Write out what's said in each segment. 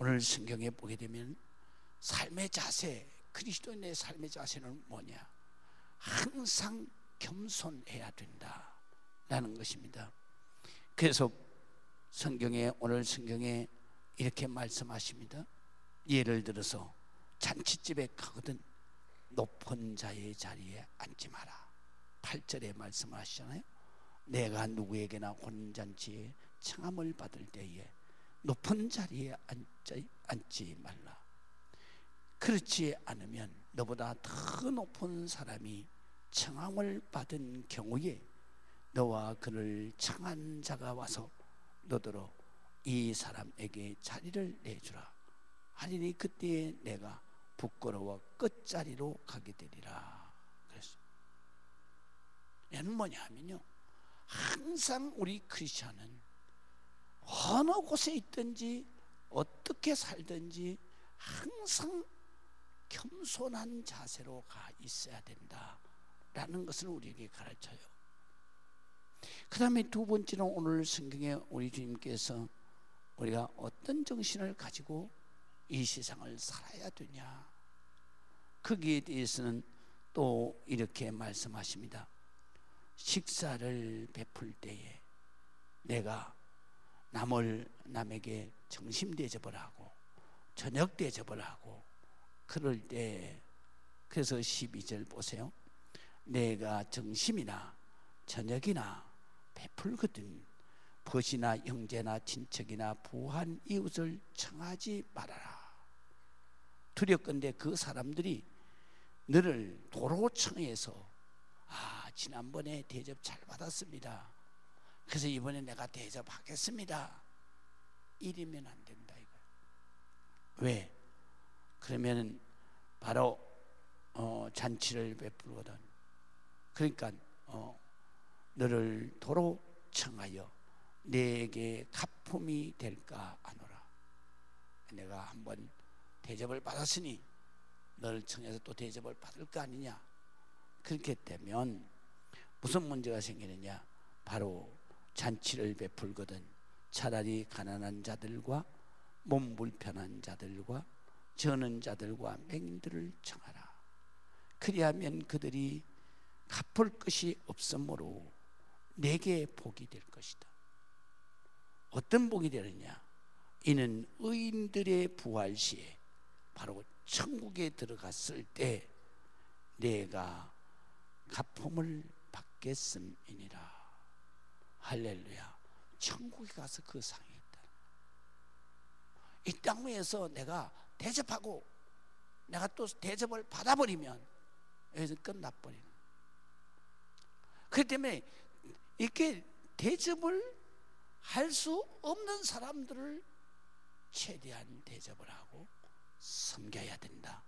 오늘 성경에 보게 되면 삶의 자세, 그리스도인의 삶의 자세는 뭐냐? 항상 겸손해야 된다라는 것입니다. 그래서 오늘 성경에 이렇게 말씀하십니다. 예를 들어서 잔치집에 가거든 높은 자의 자리에 앉지 마라. 8절에 말씀하시잖아요. 내가 누구에게나 혼잔치에 청함을 받을 때에 높은 자리에 앉지 말라. 그렇지 않으면 너보다 더 높은 사람이 청함을 받은 경우에 너와 그를 청한 자가 와서 너더러 이 사람에게 자리를 내주라 하리니 그때에 내가 부끄러워 끝자리로 가게 되리라. 그랬어요. 얘는 뭐냐 하면요, 항상 우리 크리스천은 어느 곳에 있든지 어떻게 살든지 항상 겸손한 자세로 가 있어야 된다라는 것을 우리에게 가르쳐요. 그 다음에 두 번째는 오늘 성경에 우리 주님께서 우리가 어떤 정신을 가지고 이 세상을 살아야 되냐, 거기에 대해서는 또 이렇게 말씀하십니다. 식사를 베풀 때에 내가 남에게 점심 대접을 하고 저녁 대접을 하고 그럴 때, 그래서 12절 보세요. 내가 점심이나 저녁이나 베풀거든 벗이나 형제나 친척이나 부한 이웃을 청하지 말아라. 두렵건대 그 사람들이 너를 도로 청해서 지난번에 대접 잘 받았습니다, 그래서 이번에 내가 대접하겠습니다, 이러면 안 된다 이거예요. 왜? 그러면 바로 잔치를 베풀거든. 그러니까 너를 도로 청하여 내게 가품이 될까 하노라. 내가 한번 대접을 받았으니 너를 청해서 또 대접을 받을 거 아니냐. 그렇게 되면 무슨 문제가 생기느냐, 바로 잔치를 베풀거든 차라리 가난한 자들과 몸 불편한 자들과 저는 자들과 맹인들을 청하라. 그리하면 그들이 갚을 것이 없으므로 내게 복이 될 것이다. 어떤 복이 되느냐? 이는 의인들의 부활 시에 바로 천국에 들어갔을 때 내가 갚음을 받겠음이니라. 할렐루야. 천국에 가서 그 상이 있다. 이 땅 위에서 내가 대접하고 내가 또 대접을 받아버리면 여기서 끝나버리는. 그렇기 때문에 이렇게 대접을 할 수 없는 사람들을 최대한 대접을 하고 섬겨야 된다.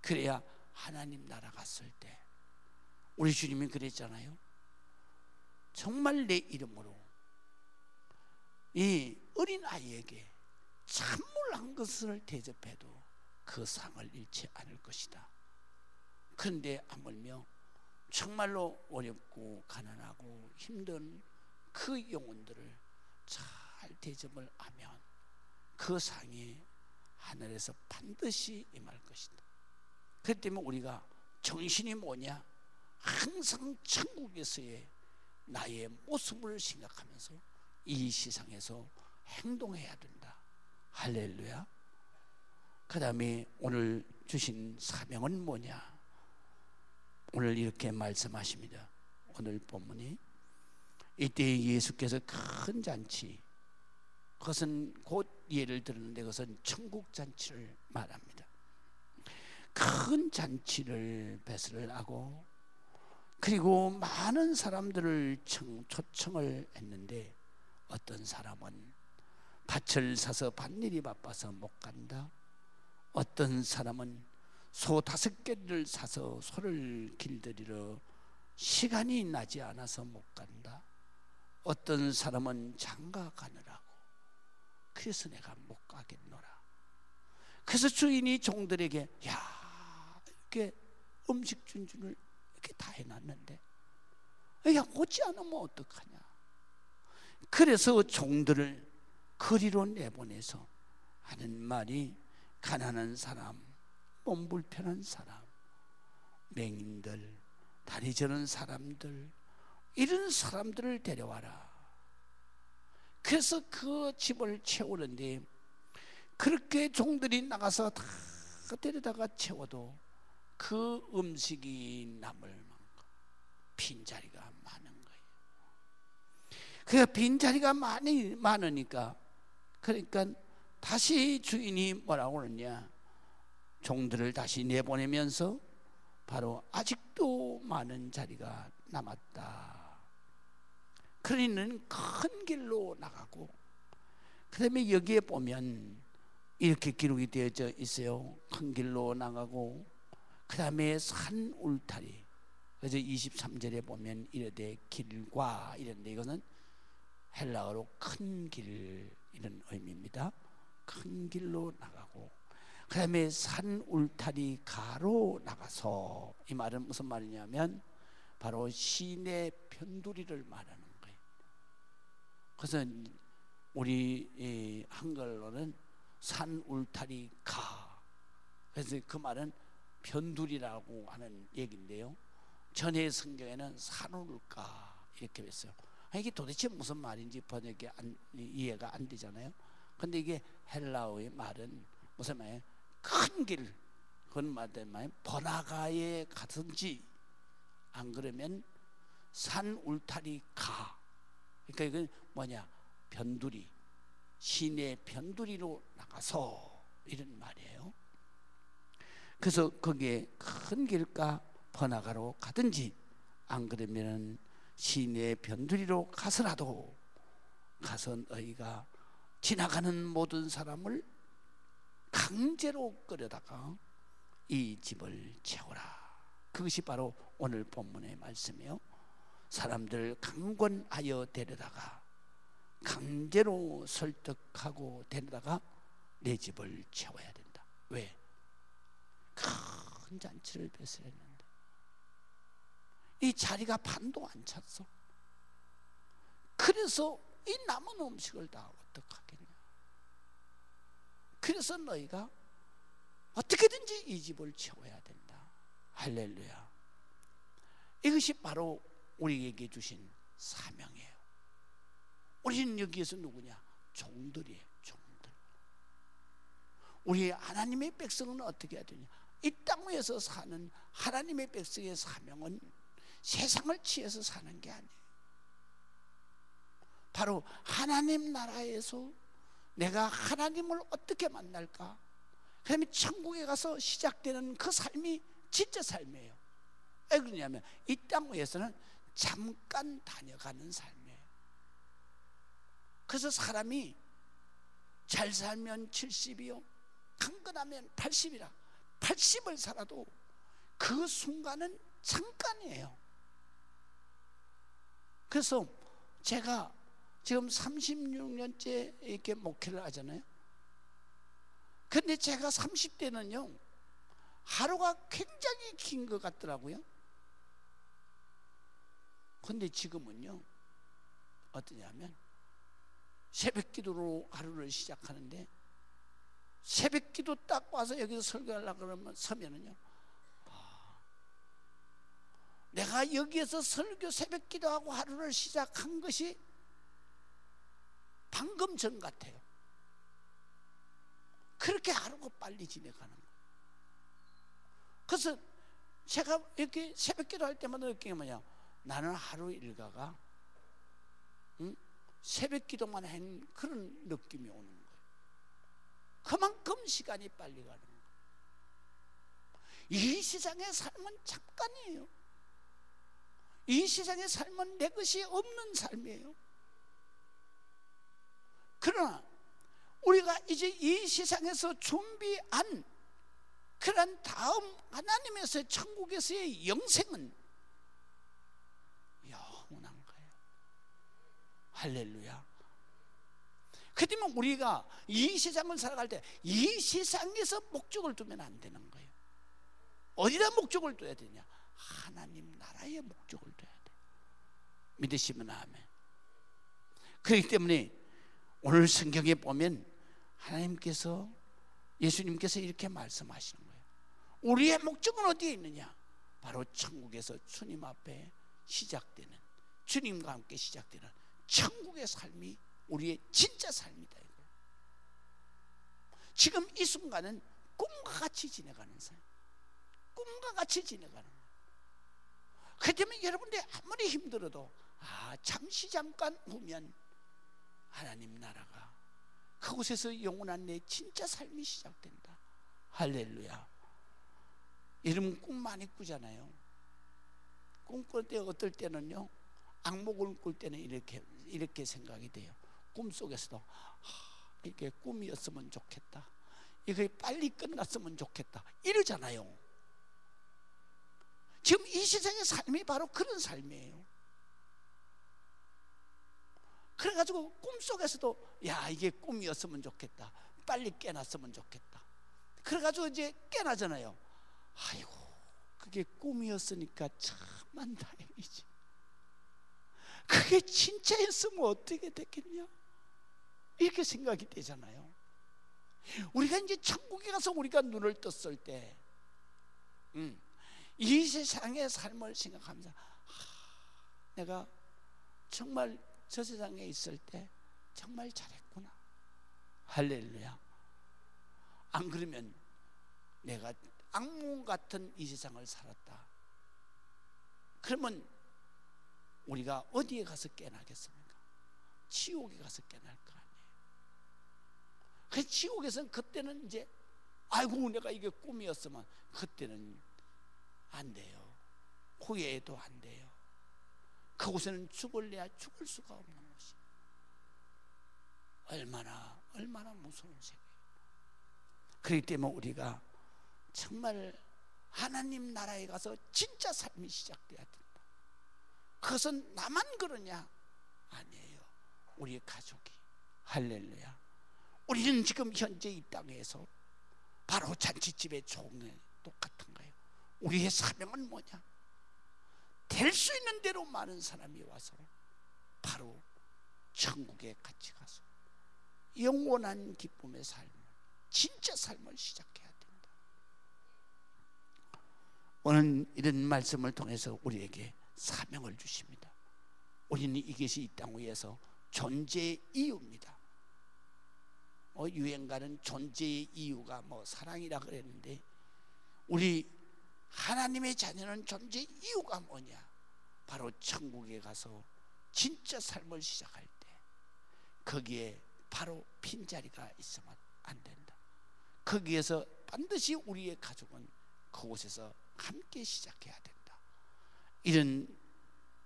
그래야 하나님 나라 갔을 때, 우리 주님이 그랬잖아요. 정말 내 이름으로 이 어린아이에게 찬물 한 것을 대접해도 그 상을 잃지 않을 것이다. 그런데 하물며 정말로 어렵고 가난하고 힘든 그 영혼들을 잘 대접을 하면 그 상이 하늘에서 반드시 임할 것이다. 그렇기 때문에 우리가 정신이 뭐냐? 항상 천국에서의 나의 모습을 생각하면서 이 세상에서 행동해야 된다. 할렐루야. 그 다음에 오늘 주신 사명은 뭐냐? 오늘 이렇게 말씀하십니다. 오늘 본문이 이때 예수께서 큰 잔치, 그것은 곧 예를 들었는데 그것은 천국 잔치를 말합니다. 큰 잔치를 배설을 하고 그리고 많은 사람들을 초청을 했는데 어떤 사람은 밭을 사서 밭일이 바빠서 못 간다. 어떤 사람은 소 5개를 사서 소를 길들이러 시간이 나지 않아서 못 간다. 어떤 사람은 장가 가느라고 그래서 내가 못 가겠노라. 그래서 주인이 종들에게 이렇게 음식 준비를 이렇게 다 해놨는데 오지 않으면 어떡하냐. 그래서 종들을 거리로 내보내서 하는 말이 가난한 사람, 몸 불편한 사람, 맹인들, 다리 저는 사람들, 이런 사람들을 데려와라. 그래서 그 집을 채우는데 그렇게 종들이 나가서 다 데려다가 채워도 그 음식이 남을 만큼 빈자리가 많은 거예요. 그 빈자리가 많으니까 그러니까 다시 주인이 뭐라고 그러냐, 종들을 다시 내보내면서 바로 아직도 많은 자리가 남았다. 그러니는 큰 길로 나가고, 그 다음에 여기에 보면 이렇게 기록이 되어져 있어요. 큰 길로 나가고 그 다음에 산 울타리. 그래서 23절에 보면 이르되 길과 이런데, 이거는 헬라어로 큰 길 이런 의미입니다. 큰 길로 나가고 그 다음에 산 울타리 가로 나가서, 이 말은 무슨 말이냐면 바로 시내 변두리를 말하는 거예요. 그래서 우리 한글로는 산 울타리 가, 그래서 그 말은 변두리라고 하는 얘기인데요, 전에 성경에는 산울가 이렇게 했어요. 이게 도대체 무슨 말인지 번역이 이해가 안 되잖아요. 근데 이게 헬라어의 말은 무슨 말이에요? 큰 길, 그런 말은 번화가에 가든지 안 그러면 산 울타리 가. 그러니까 이건 뭐냐, 변두리, 시내 변두리로 나가서 이런 말이에요. 그래서 거기에 큰 길가 번화가로 가든지 안 그러면 시내 변두리로 가서라도 가서 너희가 지나가는 모든 사람을 강제로 끌어다가 이 집을 채우라. 그것이 바로 오늘 본문의 말씀이에요. 사람들 강권하여 데려다가 강제로 설득하고 데려다가 내 집을 채워야 된다. 왜? 큰 잔치를 베풀었는데 이 자리가 반도 안 찼어. 그래서 이 남은 음식을 다 어떡하겠냐. 그래서 너희가 어떻게든지 이 집을 채워야 된다. 할렐루야. 이것이 바로 우리에게 주신 사명이에요. 우리는 여기에서 누구냐? 종들이에요. 종들. 우리 하나님의 백성은 어떻게 해야 되냐? 이 땅 위에서 사는 하나님의 백성의 사명은 세상을 취해서 사는 게 아니에요. 바로 하나님 나라에서 내가 하나님을 어떻게 만날까? 그 다음에 천국에 가서 시작되는 그 삶이 진짜 삶이에요. 왜 그러냐면 이 땅 위에서는 잠깐 다녀가는 삶이에요. 그래서 사람이 잘 살면 70이요, 강건하면 80이라. 80을 살아도 그 순간은 잠깐이에요. 그래서 제가 지금 36년째 이렇게 목회를 하잖아요. 근데 제가 30대는요 하루가 굉장히 긴 것 같더라고요. 근데 지금은요 어떠냐면 새벽 기도로 하루를 시작하는데, 새벽 기도 딱 와서 여기서 설교하려고 그러면 서면은요, 내가 여기에서 설교 새벽 기도하고 하루를 시작한 것이 방금 전 같아요. 그렇게 하루가 빨리 지나가는 거예요. 그래서 제가 이렇게 새벽 기도할 때마다 느끼는 게 뭐냐, 나는 하루 일과가 새벽 기도만 한 그런 느낌이 오는 거예요. 그만큼 시간이 빨리 가는 거예요. 이 세상의 삶은 잠깐이에요. 이 세상의 삶은 내 것이 없는 삶이에요. 그러나 우리가 이제 이 세상에서 준비한 그런 다음 하나님에서의 천국에서의 영생은 영원한 거예요. 할렐루야. 그렇다면 우리가 이 세상을 살아갈 때 이 세상에서 목적을 두면 안 되는 거예요. 어디다 목적을 둬야 되냐? 하나님 나라의 목적을 둬야 돼. 믿으시면 아멘. 그렇기 때문에 오늘 성경에 보면 하나님께서, 예수님께서 이렇게 말씀하시는 거예요. 우리의 목적은 어디에 있느냐? 바로 천국에서 주님 앞에 시작되는, 주님과 함께 시작되는 천국의 삶이 우리의 진짜 삶이다 이거예요. 지금 이 순간은 꿈과 같이 지내가는 삶, 꿈과 같이 지내가는 거예요. 그렇기 때문에 여러분들이 아무리 힘들어도 잠시 잠깐 후면 하나님 나라가, 그곳에서 영원한 내 진짜 삶이 시작된다. 할렐루야. 여러분 꿈 많이 꾸잖아요. 꿈 꿀 때 어떨 때는요, 악몽을 꿀 때는 이렇게 생각이 돼요. 꿈속에서도 이게 꿈이었으면 좋겠다, 이거 빨리 끝났으면 좋겠다, 이러잖아요. 지금 이 세상의 삶이 바로 그런 삶이에요. 그래가지고 꿈속에서도 이게 꿈이었으면 좋겠다, 빨리 깨났으면 좋겠다. 그래가지고 이제 깨나잖아요. 아이고, 그게 꿈이었으니까 참만 다행이지. 그게 진짜였으면 어떻게 됐겠냐, 이렇게 생각이 되잖아요. 우리가 이제 천국에 가서 우리가 눈을 떴을 때 이 세상의 삶을 생각하면서 내가 정말 저 세상에 있을 때 정말 잘했구나. 할렐루야. 안 그러면 내가 악몽 같은 이 세상을 살았다. 그러면 우리가 어디에 가서 깨나겠습니까? 지옥에 가서 깨날 거 아니에요. 그 지옥에서는 그때는 이제 아이고 내가 이게 꿈이었으면, 그때는 안 돼요. 후회해도 안 돼요. 그곳에는 죽을래야 죽을 수가 없는 것이 얼마나 무서운 세계예요. 그렇기 때문에 우리가 정말 하나님 나라에 가서 진짜 삶이 시작돼야 된다. 그것은 나만 그러냐? 아니에요. 우리의 가족이. 할렐루야. 우리는 지금 현재 이 땅에서 바로 잔치집의 종에 똑같은 거예요. 우리의 사명은 뭐냐? 될 수 있는 대로 많은 사람이 와서 바로 천국에 같이 가서 영원한 기쁨의 삶을, 진짜 삶을 시작해야 된다. 오늘 이런 말씀을 통해서 우리에게 사명을 주십니다. 우리는 이것이 이 땅 위에서 존재의 이유입니다. 유행가는 존재의 이유가 사랑이라 그랬는데, 우리 하나님의 자녀는 존재의 이유가 뭐냐? 바로 천국에 가서 진짜 삶을 시작할 때 거기에 바로 빈자리가 있으면 안 된다. 거기에서 반드시 우리의 가족은 그곳에서 함께 시작해야 된다. 이런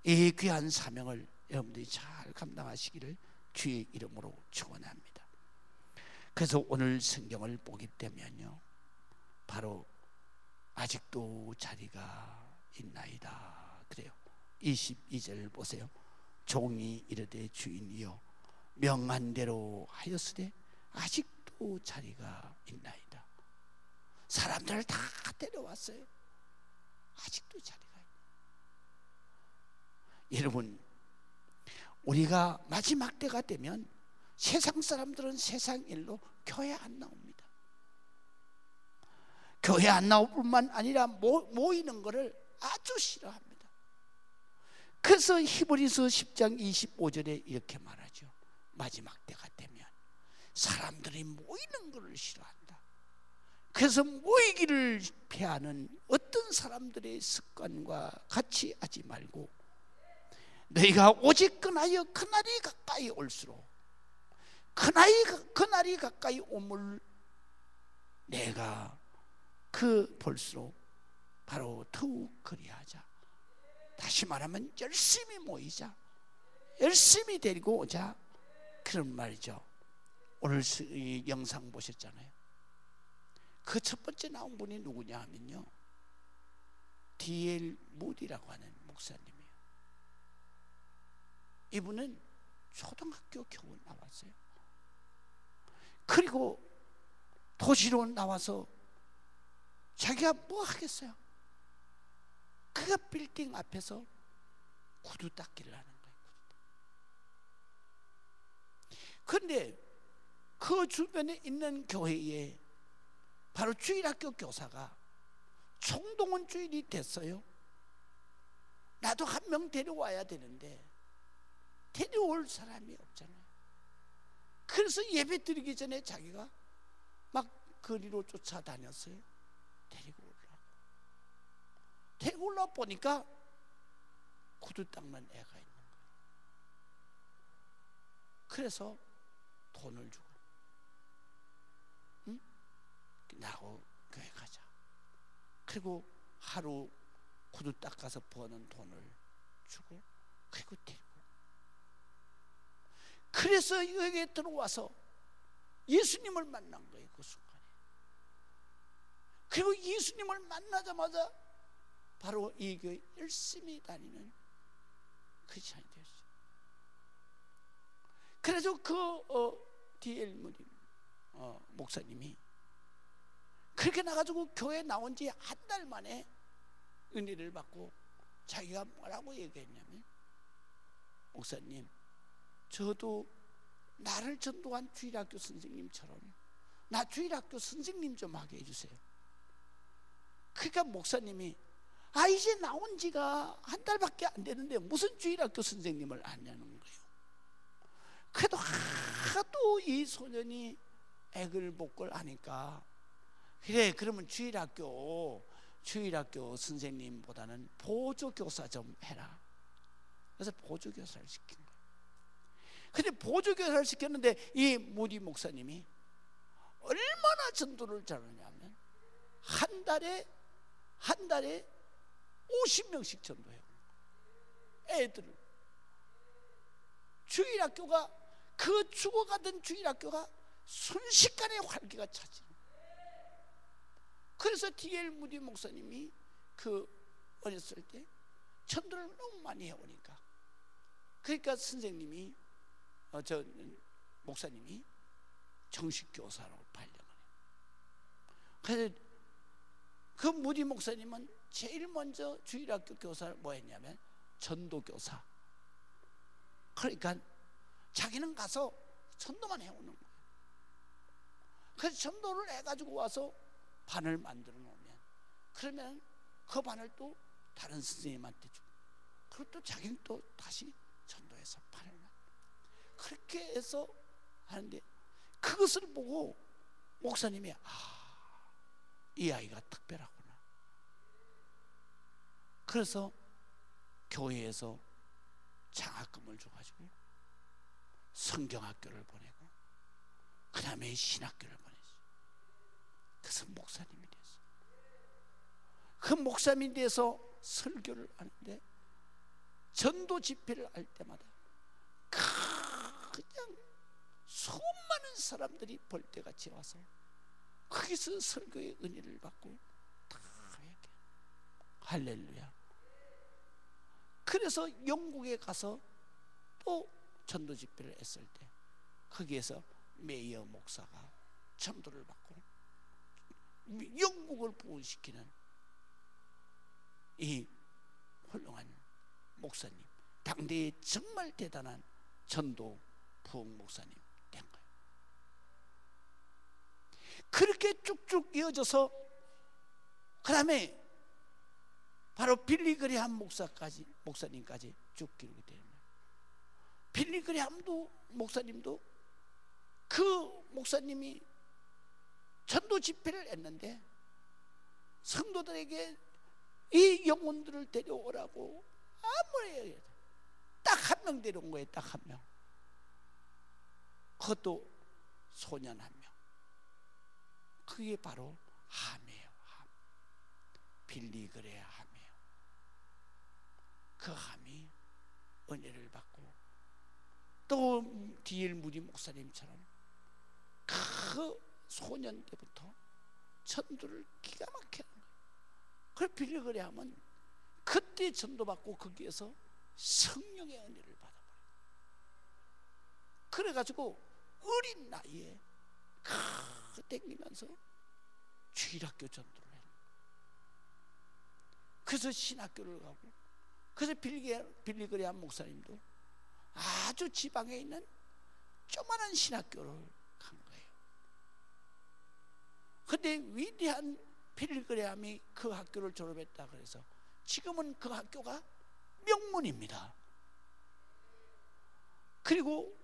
이 귀한 사명을 여러분들이 잘 감당하시기를 주의 이름으로 축원합니다. 그래서 오늘 성경을 보게 되면요, 바로 아직도 자리가 있나이다 그래요. 22절 보세요. 종이 이르되 주인이여 명한 대로 하였으되 아직도 자리가 있나이다. 사람들을 다 데려왔어요. 아직도 자리가 있나이다. 여러분, 우리가 마지막 때가 되면 세상 사람들은 세상 일로 교회 안 나옵니다. 교회 안 나올 뿐만 아니라 모이는 것을 아주 싫어합니다. 그래서 히브리서 10장 25절에 이렇게 말하죠. 마지막 때가 되면 사람들이 모이는 것을 싫어한다. 그래서 모이기를 피하는 어떤 사람들의 습관과 같이 하지 말고, 너희가 오직 그나여 그날이 가까이 올수록 그날이 가까이 오물 내가 볼수록 바로 더욱 그리하자. 다시 말하면 열심히 모이자, 열심히 데리고 오자, 그런 말이죠. 오늘 이 영상 보셨잖아요. 그 첫 번째 나온 분이 누구냐 하면요, D.L. 무디라고 하는 목사님이에요. 이분은 초등학교 겨우 나왔어요. 그리고 도시로 나와서 자기가 뭐 하겠어요? 그가 빌딩 앞에서 구두 닦기를 하는 거예요. 그런데 그 주변에 있는 교회에 바로 주일학교 교사가 총동원 주일이 됐어요. 나도 한 명 데려와야 되는데 데려올 사람이 없잖아요. 그래서 예배 드리기 전에 자기가 막 거리로 쫓아다녔어요. 데리고 올라 보니까 구두 닦는 애가 있는 거예요. 그래서 돈을 주고, 응? 나하고 교회 가자. 그리고 하루 구두 닦아서 버는 돈을 주고, 그리고 데리고. 그래서 여기에 들어와서 예수님을 만난 거예요. 그 순간에. 그리고 예수님을 만나자마자 바로 이 교회 열심히 다니는 크리스찬이 되었어요. 그래서 D.L. 무디 목사님이 그렇게 나가지고 교회 나온 지 한 달 만에 은혜를 받고 자기가 뭐라고 얘기했냐면, 목사님, 저도 나를 전도한 주일학교 선생님처럼 나 주일학교 선생님 좀 하게 해주세요. 그러니까 목사님이 이제 나온 지가 한 달밖에 안 되는데 무슨 주일학교 선생님을 하냐는 거예요. 그래도 하도 이 소년이 애글복글 하니까, 그래 그러면 주일학교 선생님보다는 보조교사 좀 해라. 그래서 보조교사를 시킨 거예요. 근데 보조교사를 시켰는데 이 무디 목사님이 얼마나 전도를 잘하냐면 한 달에 50명씩 전도해요. 애들을. 주일학교가, 그 죽어가던 주일학교가 순식간에 활기가 차지는. 그래서 D.L. 무디 목사님이 어렸을 때 전도를 너무 많이 해오니까, 그러니까 선생님이 목사님이 정식 교사로 발령을 해요. 그래서 그 무디 목사님은 제일 먼저 주일학교 교사를 뭐 했냐면 전도교사. 그러니까 자기는 가서 전도만 해오는 거예요. 그래서 전도를 해가지고 와서 반을 만들어 놓으면, 그러면 그 반을 또 다른 선생님한테 주고, 그리고 또 자기는 또 다시 전도해서 반을 만들어. 그렇게 해서 하는데, 그것을 보고 목사님이 이 아이가 특별하구나. 그래서 교회에서 장학금을 줘가지고 성경학교를 보내고, 그 다음에 신학교를 보냈어요. 그래서 목사님이 됐어요. 그 목사님이 돼서 설교를 하는데, 전도 집회를 할 때마다 그냥 수많은 사람들이 벌떼같이 와서 거기서 설교의 은혜를 받고 다 이렇게. 할렐루야. 그래서 영국에 가서 또 전도 집회를 했을 때 거기에서 메이어 목사가 전도를 받고 영국을 부흥시키는 이 훌륭한 목사님, 당대에 정말 대단한 전도 부흥 목사님 된 거예요. 그렇게 쭉쭉 이어져서 그 다음에 바로 빌리 그레함 목사님까지 쭉 기록이 되는 거예요. 빌리 그레함 목사님도 그 목사님이 전도 집회를 했는데 성도들에게 이 영혼들을 데려오라고 아무리 딱 한 명 데려온 거예요. 딱 한 명. 그것도 소년 한 명. 그게 바로 함이에요. 함. 빌리 그레 함이에요. 그 함이 은혜를 받고 또 D.L. 무디 목사님처럼 그 소년 때부터 전도를 기가 막히게 하는 거예요. 그래서 빌리 그레 함은 그때 전도받고 거기에서 성령의 은혜를 받아버려요. 그래가지고 어린 나이에 땡기면서 주일학교 전도를 해요. 그래서 신학교를 가고, 그래서 빌리 그레함 목사님도 아주 지방에 있는 조그마한 신학교를 간 거예요. 근데 위대한 빌리그레함이 그 학교를 졸업했다 그래서 지금은 그 학교가 명문입니다. 그리고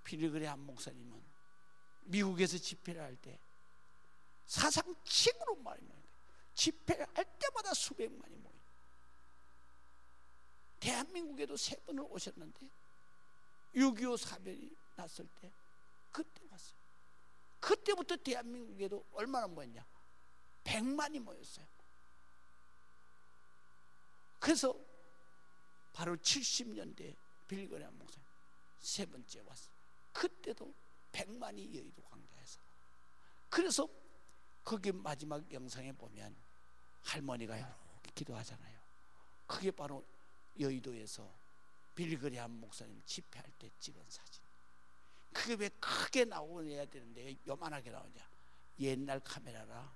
빌리그레함 목사님은 미국에서 집회를 할 때 사상책으로 말입니다. 집회를 할 때마다 수백만이 모인. 대한민국에도 3번을 오셨는데 6.25 사변이 났을 때 그때 왔어요. 그때부터 대한민국에도 얼마나 모였냐? 100만이 모였어요. 그래서 바로 70년대 빌리그레함 목사님 3번째 왔어요. 그때도 100만이 여의도 광장에서. 그래서 거기 마지막 영상에 보면 할머니가 이렇게 기도하잖아요. 그게 바로 여의도에서 빌리그레함 목사님 집회할 때 찍은 사진. 그게 왜 크게 나오어야 되는데 요만하게 나오냐? 옛날 카메라라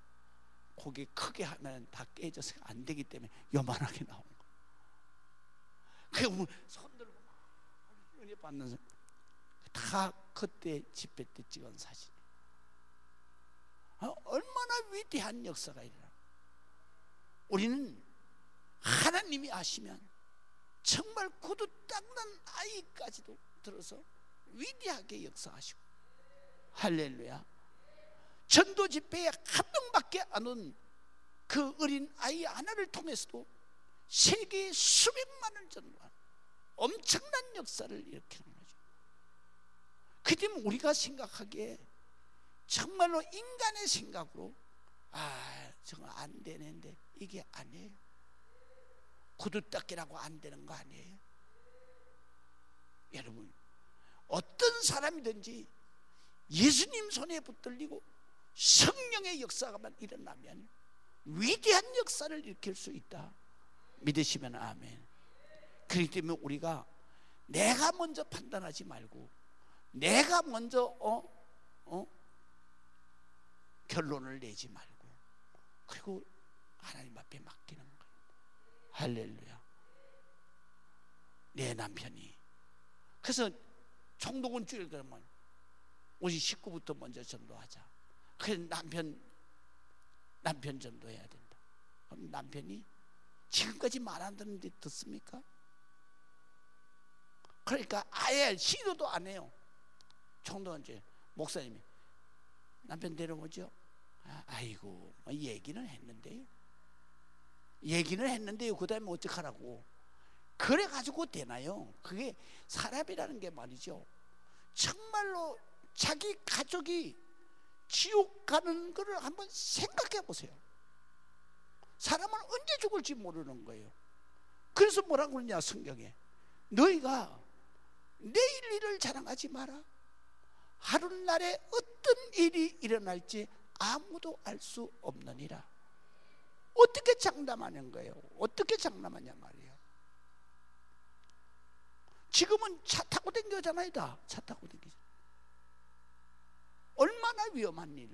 거기 크게 하면 다 깨져서 안 되기 때문에 요만하게 나온 거. 그 손 들고 막 은혜 받는 사람 다 그때 집회 때 찍은 사진. 얼마나 위대한 역사가 일어나. 우리는 하나님이 아시면 정말 구두 닦는 아이까지도 들어서 위대하게 역사하시고, 할렐루야. 전도 집회에 한 명밖에 안 온 그 어린 아이 하나를 통해서도 세계에 수백만을 전도한 엄청난 역사를 일으키는 거죠. 그 때문에 우리가 생각하기에 정말로 인간의 생각으로 저거 안 되는데 이게 아니에요. 구두 닦기라고 안 되는 거 아니에요. 여러분, 어떤 사람이든지 예수님 손에 붙들리고 성령의 역사가만 일어나면 위대한 역사를 일으킬 수 있다. 믿으시면 아멘. 그렇기 때문에 우리가 내가 먼저 판단하지 말고 내가 먼저 결론을 내지 말고 그리고 하나님 앞에 맡기는 거예요. 할렐루야. 내 남편이 그래서 총독은 주일 그러면 우리 식구부터 먼저 전도하자. 그래서 남편 전도해야 된다. 그럼 남편이 지금까지 말 안 듣는데 듣습니까? 그러니까 아예 시도도 안 해요. 총독은 이제 목사님이 남편 데려오죠. 아이고 얘기는 했는데요. 그 다음에 어떡하라고. 그래가지고 되나요? 그게 사람이라는 게 말이죠. 정말로 자기 가족이 지옥 가는 거를 한번 생각해 보세요. 사람은 언제 죽을지 모르는 거예요. 그래서 뭐라고 그러냐 성경에, 너희가 내일 일을 자랑하지 마라. 하루날에 어떤 일이 일어날지 아무도 알 수 없느니라. 어떻게 장담하는 거예요? 어떻게 장담하냐 말이에요. 지금은 차 타고 다니잖아요. 다 차 타고 다니잖아요. 얼마나 위험한 일.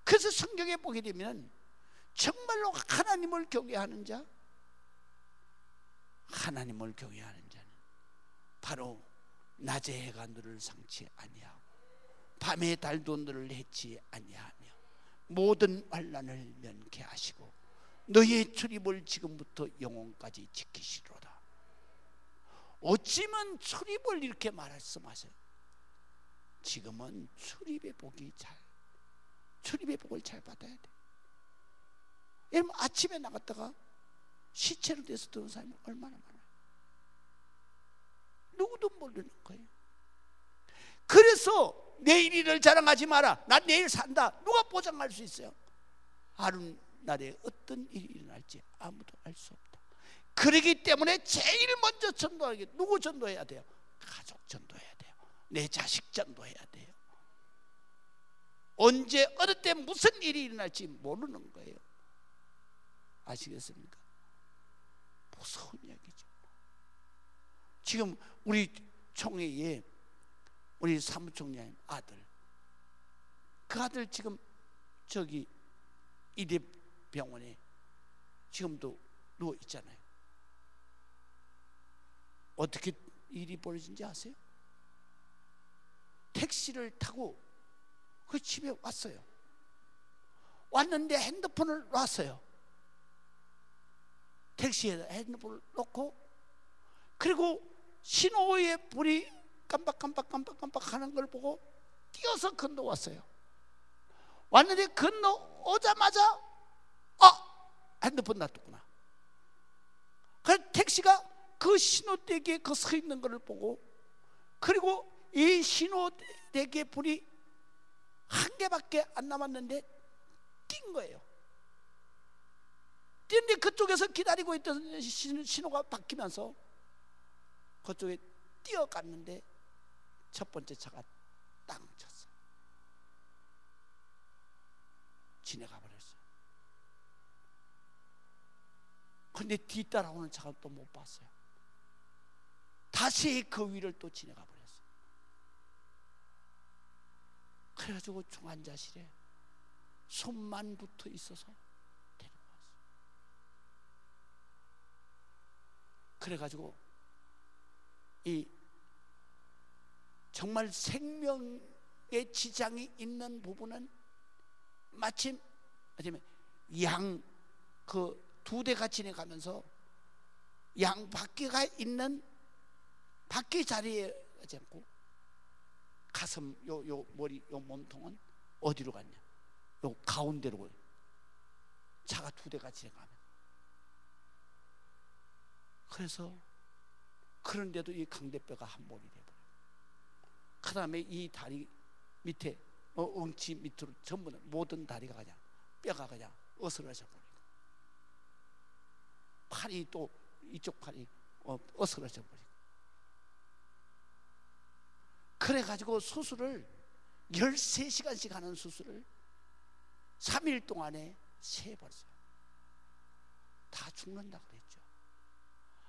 그래서 성경에 보게 되면 정말로 하나님을 경외하는 자, 하나님을 경외하는 자는 바로 낮에 해가 너를 상치 아니하고 밤에 달도 너를 해치 아니하며 모든 환난을 면케 하시고 너의 출입을 지금부터 영원까지 지키시로다. 어찌면 출입을 이렇게 말씀하세요. 지금은 출입의 복을 잘 받아야 돼. 여러분, 아침에 나갔다가 시체로 돼서 들어온 사람이 얼마나 많아요. 누구도 모르는 거예요. 그래서 내일 일을 자랑하지 마라. 난 내일 산다. 누가 보장할 수 있어요? 하루날에 어떤 일이 일어날지 아무도 알 수 없다. 그러기 때문에 제일 먼저 전도하게, 누구 전도해야 돼요? 가족 전도해야 돼요. 내 자식 전도해야 돼요. 언제 어느 때 무슨 일이 일어날지 모르는 거예요. 아시겠습니까? 무서운 이야기죠. 지금 우리 총회에 우리 사무총장님 아들, 그 아들 지금 저기 이대병원에 지금도 누워 있잖아요. 어떻게 일이 벌어진지 아세요? 택시를 타고 그 집에 왔어요. 왔는데 핸드폰을 놨어요. 택시에다 핸드폰을 놓고, 그리고 신호의 불이 깜빡깜빡 하는 걸 보고 뛰어서 건너왔어요. 왔는데 건너오자마자 핸드폰 놔뒀구나. 그래서 택시가 그 신호대기에 그 서 있는 걸 보고, 그리고 이 신호대기에 불이 한 개밖에 안 남았는데 뛴 거예요. 뛰는데 그쪽에서 기다리고 있던 신호가 바뀌면서 그쪽에 뛰어갔는데 첫 번째 차가 땅 쳤어요. 지나가 버렸어요. 근데 뒤따라오는 차가 또 못 봤어요. 다시 그 위를 또 지나가 버렸어요. 그래가지고 중환자실에 손만 붙어 있어서 데리고 왔어요. 그래가지고 이 정말 생명에 지장이 있는 부분은 마침 양 그 두 대가 지나가면서 양 바퀴가 있는 바퀴 자리에 하지 않고 가슴 요 머리 요 몸통은 어디로 갔냐? 요 가운데로 차가 두 대가 지나가면. 그래서 그런데도 이 강대뼈가 한 몸이 돼버려요. 그 다음에 이 다리 밑에 엉치 밑으로 전부 모든 다리가 그냥 뼈가 그냥 어스러져 버리고, 팔이 또 이쪽 팔이 어스러져 버리고. 그래가지고 수술을 13시간씩 하는 수술을 3일 동안에 3번 했어요. 다 죽는다 그랬죠.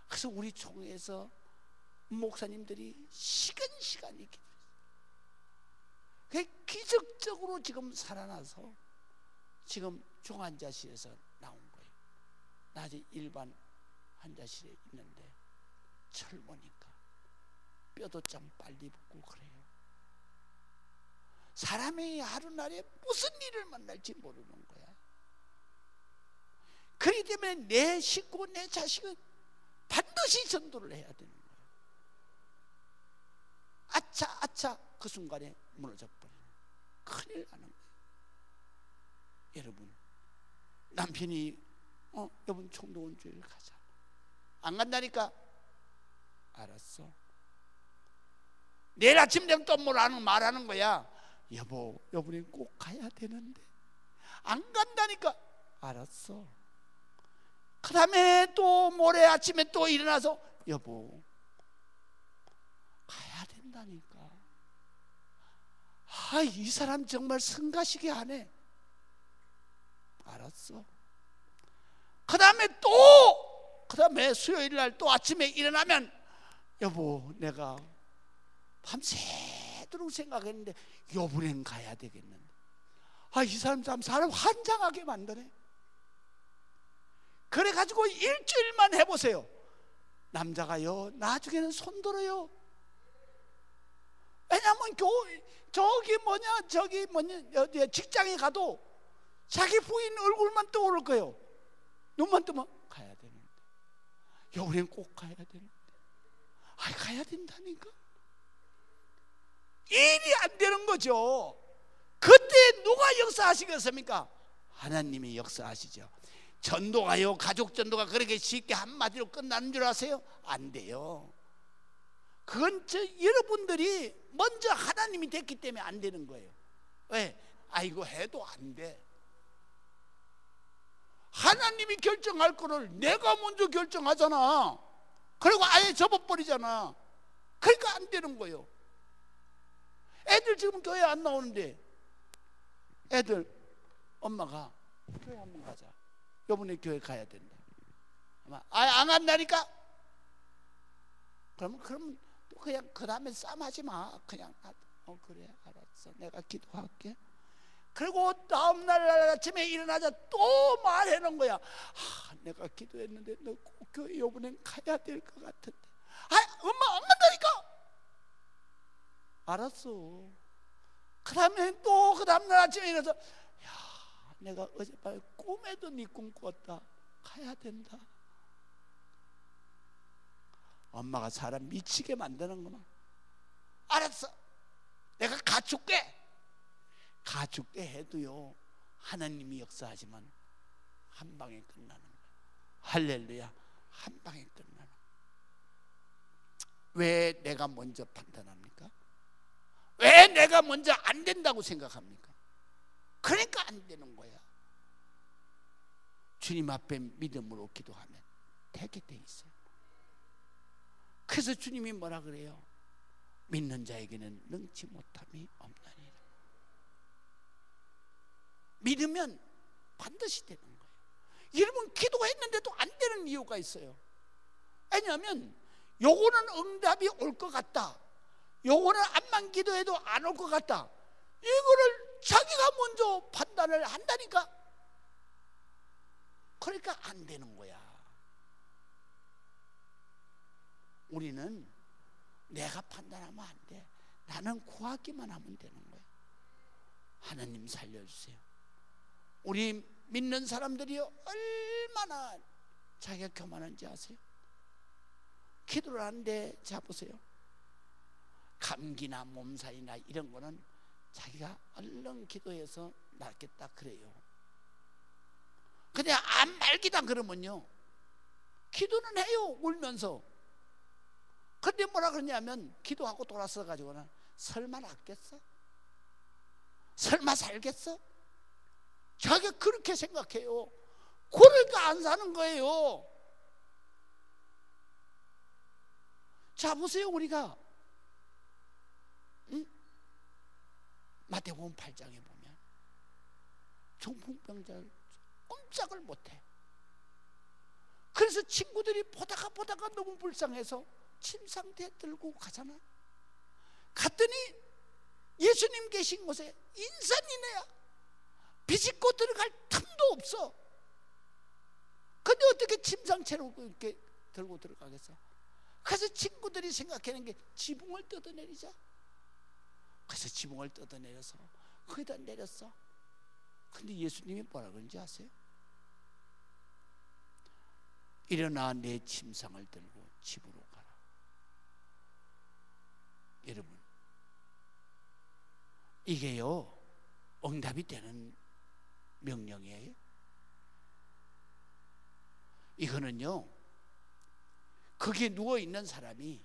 그래서 우리 총회에서 목사님들이 시간이 기도했어요. 기적적으로 지금 살아나서 지금 중환자실에서 나온 거예요. 나 아직 일반 환자실에 있는데 젊으니까 뼈도 좀 빨리 붙고 그래요. 사람이 하루날에 무슨 일을 만날지 모르는 거야. 그렇기 때문에 내 식구, 내 자식은 반드시 전도를 해야 되는 거예요. 아차 그 순간에 무너져 버리는, 큰일 나는 거예요. 여러분, 남편이 여러분 총동원주일 가자. 안 간다니까. 알았어. 내일 아침 되면 또 말하는 거야. 여분이 꼭 가야 되는데 안 간다니까. 알았어. 그 다음에 또 모레 아침에 또 일어나서 여보 가야 된다니까. 이 사람 정말 성가시게 하네. 알았어. 그 다음에 수요일 날 또 아침에 일어나면 여보 내가 밤새도록 생각했는데 여분엔 가야 되겠는데. 이 사람 참 사람 환장하게 만드네. 그래가지고 일주일만 해보세요. 남자가요 나중에는 손들어요. 왜냐면 저기 뭐냐 직장에 가도 자기 부인 얼굴만 떠오를 거예요. 눈만 뜨면 가야 되는데, 여분엔 꼭 가야 되는데. 가야 된다니까. 일이 안 되는 거죠. 그때 누가 역사하시겠습니까? 하나님이 역사하시죠. 전도가요, 가족 전도가 그렇게 쉽게 한마디로 끝나는 줄 아세요? 안 돼요. 그건 여러분들이 먼저 하나님이 됐기 때문에 안 되는 거예요. 왜? 이거 해도 안 돼. 하나님이 결정할 거를 내가 먼저 결정하잖아. 그리고 아예 접어버리잖아. 그러니까 안 되는 거예요. 애들 지금 교회 안 나오는데 애들 엄마가 교회 한번 가자. 이번에 교회 가야 된다. 안 간다니까? 그러면 또 그냥 그 다음에 싸움하지 마. 그냥 그래 알았어. 내가 기도할게. 그리고 다음날 아침에 일어나자 또 말해놓은 거야. 내가 기도했는데 너 꼭 교회 이번엔 가야 될 것 같은데. 엄마 안 간다니까. 알았어. 그 그 다음에 또 그 다음날 아침에 일어나서, 야, 내가 어젯밤에 꿈에도 네 꿈 꿨다. 가야 된다. 엄마가 사람 미치게 만드는구나. 알았어, 내가 가줄게. 가줄게 해도요, 하나님이 역사하지만 한 방에 끝나는 거예요. 할렐루야. 한 방에 끝나는 거예요. 왜 내가 먼저 판단합니까? 왜 내가 먼저 안 된다고 생각합니까? 그러니까 안 되는 거야. 주님 앞에 믿음으로 기도하면 되게 돼 있어요. 그래서 주님이 뭐라 그래요? 믿는 자에게는 능치 못함이 없나니라. 믿으면 반드시 되는 거예요. 여러분, 기도했는데도 안 되는 이유가 있어요. 왜냐하면 요거는 응답이 올 것 같다, 요거는 암만 기도해도 안 올 것 같다, 이거를 자기가 먼저 판단을 한다니까. 그러니까 안 되는 거야. 우리는 내가 판단하면 안 돼. 나는 구하기만 하면 되는 거야. 하나님 살려주세요. 우리 믿는 사람들이 얼마나 자기가 교만한지 아세요? 기도를 하는데, 자 보세요, 감기나 몸살이나 이런 거는 자기가 얼른 기도해서 낫겠다 그래요. 근데 암 말기다 그러면요, 기도는 해요, 울면서. 근데 뭐라 그러냐면, 기도하고 돌아서 가지고는 설마 낫겠어? 설마 살겠어? 자기가 그렇게 생각해요. 그러니까 안 사는 거예요. 자 보세요, 우리가 마태복음 8장에 보면 중풍병자를 꼼짝을 못해. 그래서 친구들이 보다가 너무 불쌍해서 침상대에 들고 가잖아. 갔더니 예수님 계신 곳에 인산이네야. 비집고 들어갈 틈도 없어. 근데 어떻게 침상채로 이렇게 들고 들어가겠어? 그래서 친구들이 생각하는 게 지붕을 뜯어내리자. 그래서 지붕을 뜯어내려서 거기다 내렸어. 근데 예수님이 뭐라 그런지 아세요? 일어나 내 침상을 들고 집으로 가라. 여러분, 이게요, 응답이 되는 명령이에요. 이거는요, 거기에 누워있는 사람이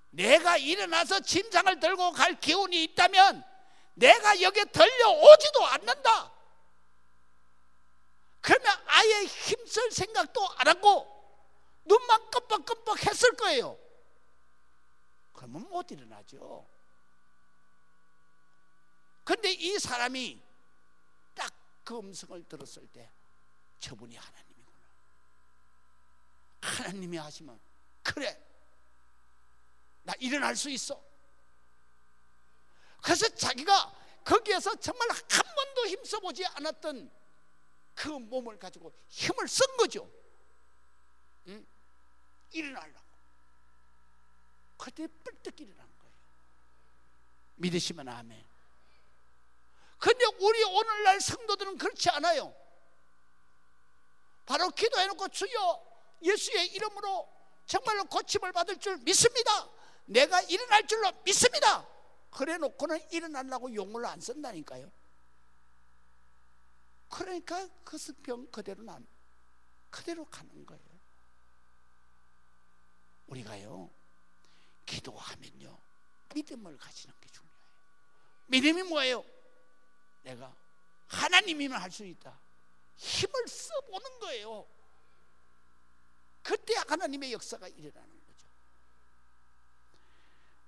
내가 일어나서 침상을 들고 갈 기운이 있다면 내가 여기에 들려오지도 않는다. 그러면 아예 힘쓸 생각도 안 하고 눈만 끔뻑끔뻑 했을 거예요. 그러면 못 일어나죠. 근데 이 사람이 딱 그 음성을 들었을 때, 저분이 하나님이구나. 하나님이 하시면 그래, 나 일어날 수 있어. 그래서 자기가 거기에서 정말 한 번도 힘써보지 않았던 그 몸을 가지고 힘을 쓴 거죠. 응? 일어나려고. 그때 뿔떡 일어난 거예요. 믿으시면 아멘. 근데 우리 오늘날 성도들은 그렇지 않아요. 바로 기도해놓고 주여 예수의 이름으로 정말로 고침을 받을 줄 믿습니다, 내가 일어날 줄로 믿습니다, 그래 놓고는 일어나려고 용을 안 쓴다니까요. 그러니까 그 병 그대로 가는 거예요. 우리가요, 기도하면요, 믿음을 가지는 게 중요해요. 믿음이 뭐예요? 내가 하나님이면 할 수 있다, 힘을 써보는 거예요. 그때 하나님의 역사가 일어나는 거죠.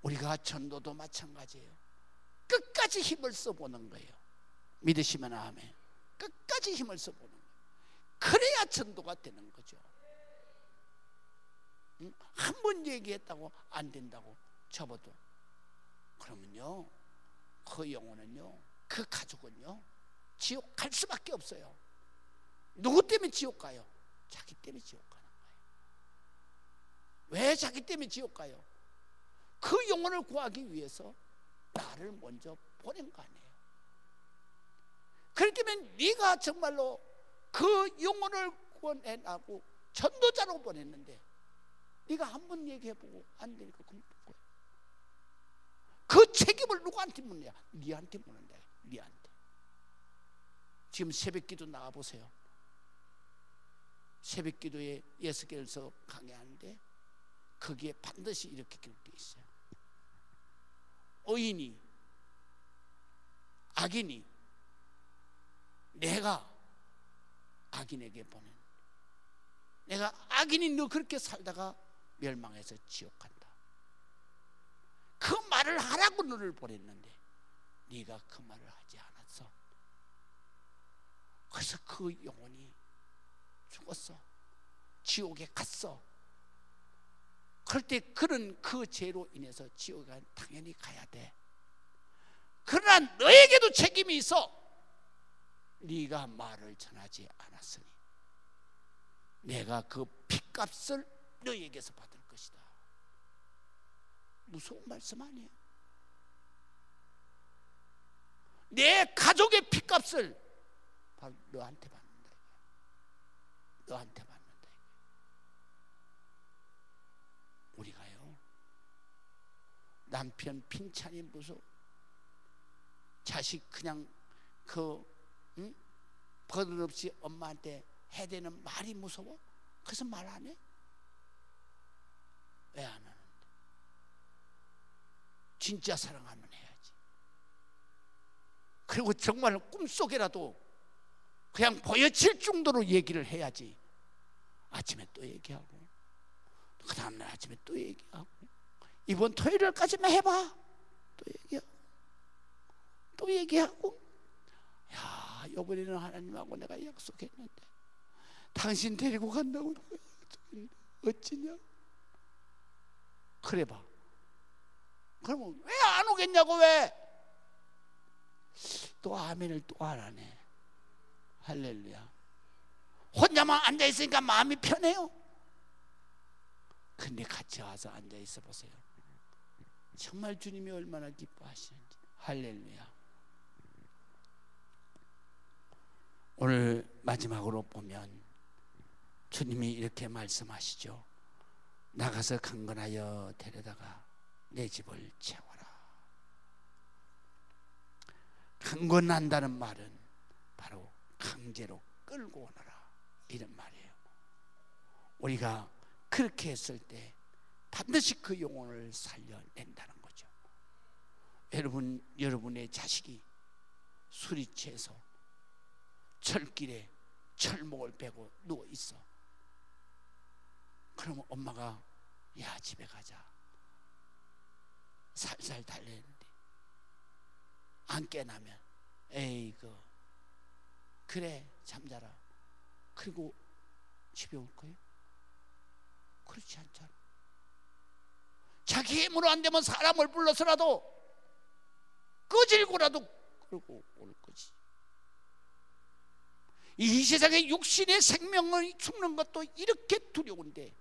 우리가 전도도 마찬가지예요. 끝까지 힘을 써보는 거예요. 믿으시면 아멘. 끝까지 힘을 써보는 거예요. 그래야 전도가 되는 거죠. 한 번 얘기했다고 안 된다고 접어도, 그러면요, 그 영혼은요, 그 가족은요, 지옥 갈 수밖에 없어요. 누구 때문에 지옥 가요? 자기 때문에 지옥 가는 거예요. 왜 자기 때문에 지옥 가요? 그 영혼을 구하기 위해서 나를 먼저 보낸 거 아니에요. 그렇게 하면 네가 정말로 그 영혼을 구원해나고 전도자로 보냈는데 네가 한번 얘기해보고 안 되니까 그만 거야. 그 책임을 누구한테 묻냐? 네한테 묻는다. 네한테. 지금 새벽기도 나와보세요. 새벽기도에 예수께서 강의하는데 거기에 반드시 이렇게 기록되어 있어요. 의인이 악인이 내가 악인에게 보낸, 내가 악인이 너 그렇게 살다가 멸망해서 지옥 간다. 그 말을 하라고 너를 보냈는데 네가 그 말을 하지 않았어. 그래서 그 영혼이 죽었어. 지옥에 갔어. 그럴 때 그런 그 죄로 인해서 지옥에 당연히 가야 돼. 그러나 너에게도 책임이 있어. 네가 말을 전하지 않았으니 내가 그 핏값을 너에게서 받을 것이다. 무서운 말씀 아니에요? 내 가족의 핏값을 바로 너한테 받는다. 너한테 받는다. 우리가요, 남편 빈찬이 무서워. 자식 그냥 버릇없이 엄마한테 해대는 말이 무서워? 그래서 말 안 해? 왜 안 하는데? 진짜 사랑하면 해야지. 그리고 정말 꿈속에라도 그냥 보여질 정도로 얘기를 해야지. 아침에 또 얘기하고 그 다음날 아침에 또 얘기하고 이번 토요일까지만 해봐. 또 얘기하고 또 얘기하고, 야, 이번에는 하나님하고 내가 약속했는데 당신 데리고 간다고 어찌냐? 그래 봐. 그러면 왜 안 오겠냐고. 왜? 또 아멘을 또 안 하네. 할렐루야. 혼자만 앉아있으니까 마음이 편해요. 근데 같이 와서 앉아있어 보세요. 정말 주님이 얼마나 기뻐하시는지. 할렐루야. 오늘 마지막으로 보면 주님이 이렇게 말씀하시죠. 나가서 강건하여 데려다가 내 집을 채워라. 강건한다는 말은 바로 강제로 끌고 오너라, 이런 말이에요. 우리가 그렇게 했을 때 반드시 그 영혼을 살려낸다는 거죠. 여러분의 자식이 술이 취해서 철길에 철목을 베고 누워있어. 그러면 엄마가 야, 집에 가자. 살살 달래는데 안 깨나면 에이그 그래 잠자라. 그리고 집에 올 거예요? 그렇지 않잖아. 자기 힘으로 안 되면 사람을 불러서라도 끄질고라도 끌고 올 거지. 이 세상에 육신의 생명을 죽는 것도 이렇게 두려운데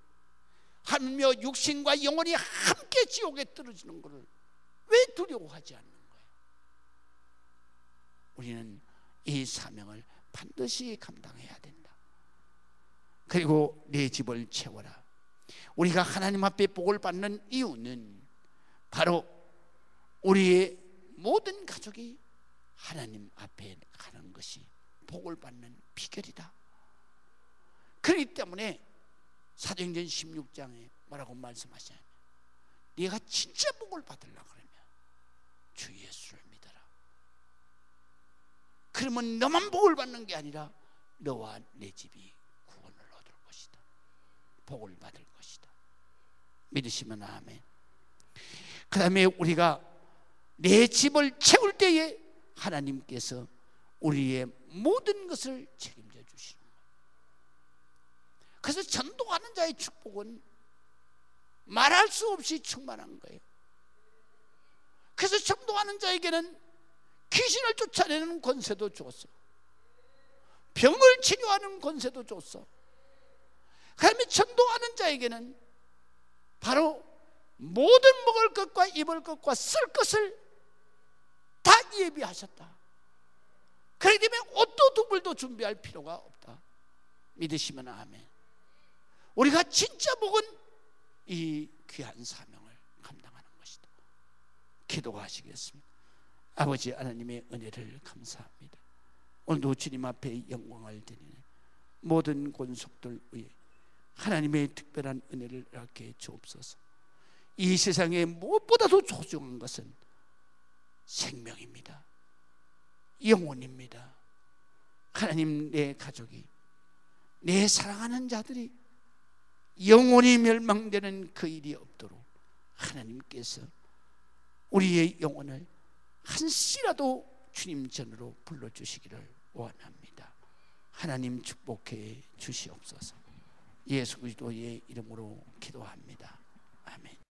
하며 육신과 영혼이 함께 지옥에 떨어지는 것을 왜 두려워하지 않는 거예요? 우리는 이 사명을 반드시 감당해야 된다. 그리고 내 집을 채워라. 우리가 하나님 앞에 복을 받는 이유는 바로 우리의 모든 가족이 하나님 앞에 가는 것이 복을 받는 비결이다. 그렇기 때문에 사도행전 16장에 뭐라고 말씀하시냐면 네가 진짜 복을 받으려고 그러면 주 예수를 믿어라. 그러면 너만 복을 받는 게 아니라 너와 내 집이 구원을 얻을 것이다. 복을 받을 것이다. 믿으시면 아멘. 그 다음에 우리가 내 집을 채울 때에 하나님께서 우리의 모든 것을 책임져 주시는 거예요. 그래서 전도하는 자의 축복은 말할 수 없이 충만한 거예요. 그래서 전도하는 자에게는 귀신을 쫓아내는 권세도 줬어. 병을 치료하는 권세도 줬어. 그다음에 전도하는 자에게는 바로 모든 먹을 것과 입을 것과 쓸 것을 예비하셨다. 그렇기 때문에 옷도 두벌도 준비할 필요가 없다. 믿으시면 아멘. 우리가 진짜 복은 이 귀한 사명을 감당하는 것이다. 기도가 하시겠습니다. 아버지 하나님의 은혜를 감사합니다. 오늘도 주님 앞에 영광을 드리네. 모든 권속들 위에 하나님의 특별한 은혜를 이렇게 주옵소서. 이 세상에 무엇보다도 소중한 것은 생명입니다. 영혼입니다. 하나님, 내 가족이, 내 사랑하는 자들이 영혼이 멸망되는 그 일이 없도록 하나님께서 우리의 영혼을 한시라도 주님 전으로 불러주시기를 원합니다. 하나님 축복해 주시옵소서. 예수 그리스도의 이름으로 기도합니다. 아멘.